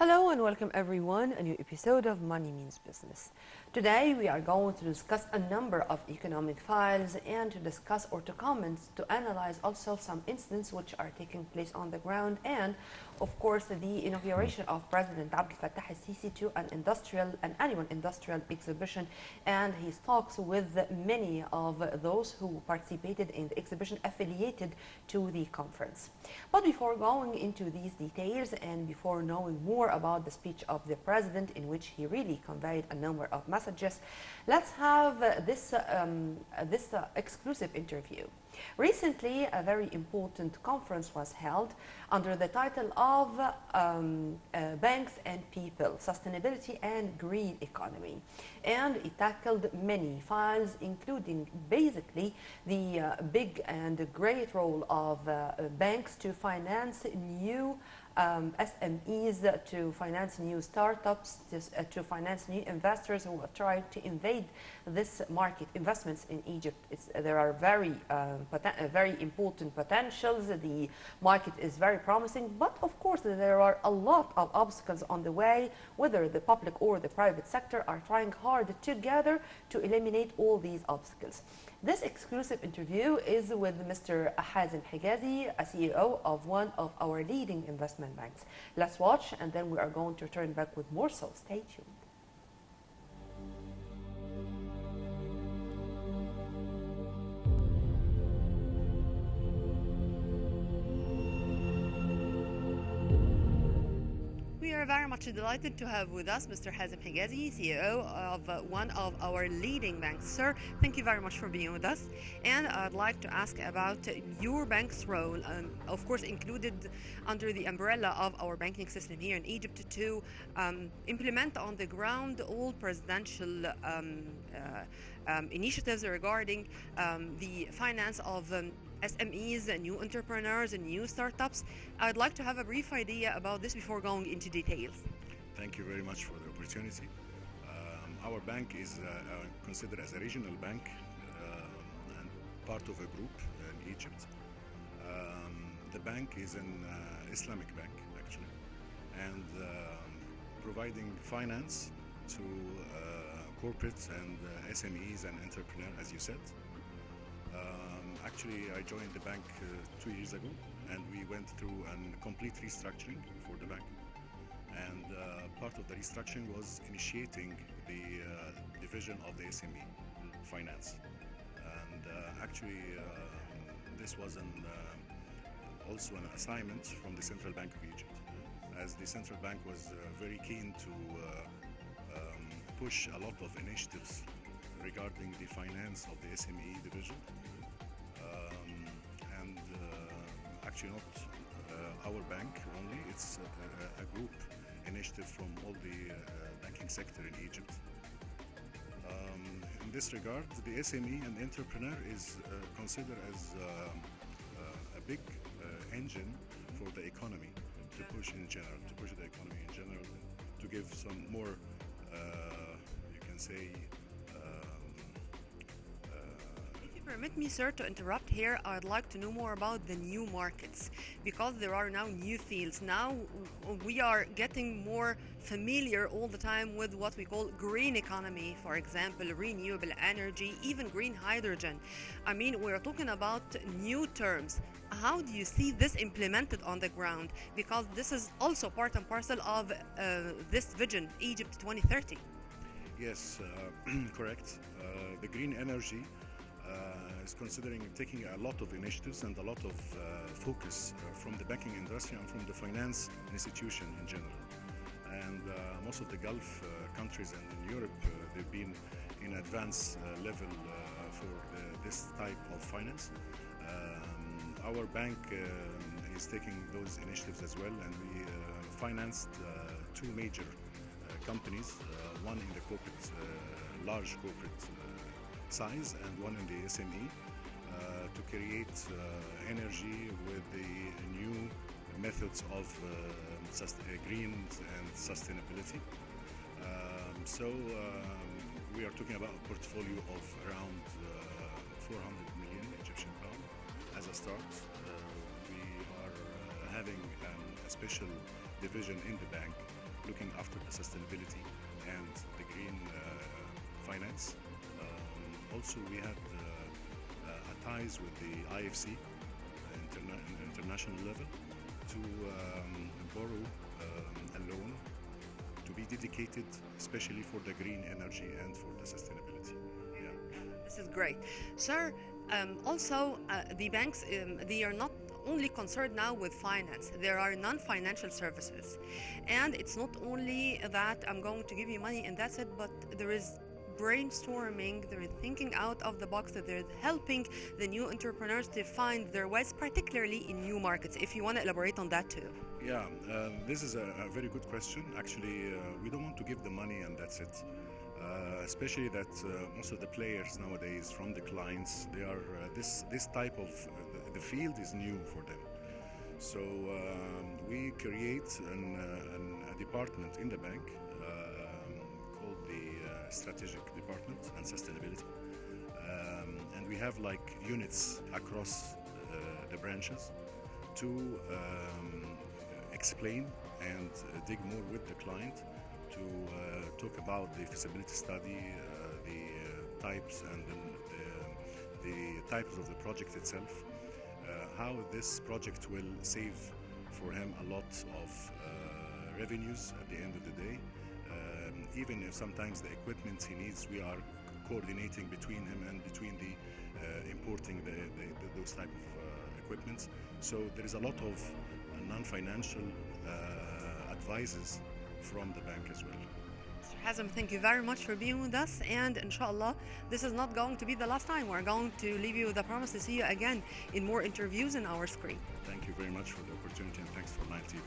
Hello and welcome everyone, a new episode of Money Means Business. Today we are going to discuss a number of economic files and to discuss or to comment, to analyze also some incidents which are taking place on the ground and of course the inauguration of President Abdel Fattah al-Sisi to an annual industrial exhibition and his talks with many of those who participated in the exhibition affiliated to the conference. But before going into these details and before knowing more about the speech of the president in which he really conveyed a number of messages, let's have this exclusive interview. Recently, a very important conference was held under the title of Banks and People, Sustainability and Green Economy. And it tackled many files, including basically the big and great role of banks to finance new SMEs, to finance new startups, to finance new investors who are trying to invade this market. Investments in Egypt, there are very important potentials. The market is very promising, but of course there are a lot of obstacles on the way, whether the public or the private sector are trying hard together to eliminate all these obstacles. This exclusive interview is with Mr. Hazem Hegazy, a CEO of one of our leading investment banks. Let's watch and then we are going to return back with more, so stay tuned. We are very much delighted to have with us Mr. Hazem Hegazy, CEO of one of our leading banks. Sir, thank you very much for being with us. And I'd like to ask about your bank's role, of course included under the umbrella of our banking system here in Egypt, to implement on the ground all presidential initiatives regarding the finance of SMEs, new entrepreneurs, and new startups. I'd like to have a brief idea about this before going into details. Thank you very much for the opportunity. Our bank is considered as a regional bank and part of a group in Egypt. The bank is an Islamic bank, actually, and providing finance to corporates and SMEs and entrepreneurs, as you said. Actually, I joined the bank 2 years ago, and we went through a complete restructuring for the bank. And part of the restructuring was initiating the division of the SME finance. And actually, this was also an assignment from the Central Bank of Egypt, as the Central Bank was very keen to push a lot of initiatives regarding the finance of the SME division. Actually not our bank only, it's a group initiative from all the banking sector in Egypt. In this regard, the SME and entrepreneur is considered as a big engine for the economy to push the economy in general, to give some more, you can say, Permit me, sir, to interrupt here. I'd like to know more about the new markets, because there are now new fields. Now we are getting more familiar all the time with what we call green economy, for example, renewable energy, even green hydrogen. I mean, we're talking about new terms. How do you see this implemented on the ground? Because this is also part and parcel of this vision, Egypt 2030. Yes, correct. The green energy is considering taking a lot of initiatives and a lot of focus from the banking industry and from the finance institution in general. And most of the Gulf countries and in Europe, they've been in advanced level for this type of finance. Our bank is taking those initiatives as well, and we financed two major companies, one in the large corporate size and one in the SME, to create energy with the new methods of green and sustainability. We are talking about a portfolio of around 400 million Egyptian pound as a start. We are having a special division in the bank looking after the sustainability and the green finance. Also, we had ties with the IFC, international level, to borrow a loan to be dedicated especially for the green energy and for the sustainability. Yeah. This is great. Sir, also the banks, they are not only concerned now with finance. There are non-financial services. And it's not only that I'm going to give you money and that's it, but there is brainstorming, they're thinking out of the box, that they're helping the new entrepreneurs to find their ways, particularly in new markets. If you want to elaborate on that too. Yeah, this is a very good question. Actually, we don't want to give the money and that's it. Especially that most of the players nowadays, from the clients, they are this type of the field is new for them. So we create a department in the bank called the strategic department and sustainability, and we have like units across the branches to explain and dig more with the client, to talk about the feasibility study, the types and the types of the project itself, how this project will save for him a lot of revenues at the end of the day. Even if sometimes the equipment he needs, we are coordinating between him and between the importing those type of equipments. So there is a lot of non-financial advices from the bank as well. Mr. Hazem, thank you very much for being with us, and inshallah this is not going to be the last time. We're going to leave you with a promise to see you again in more interviews in our screen. Thank you very much for the opportunity, and thanks for Nile TV.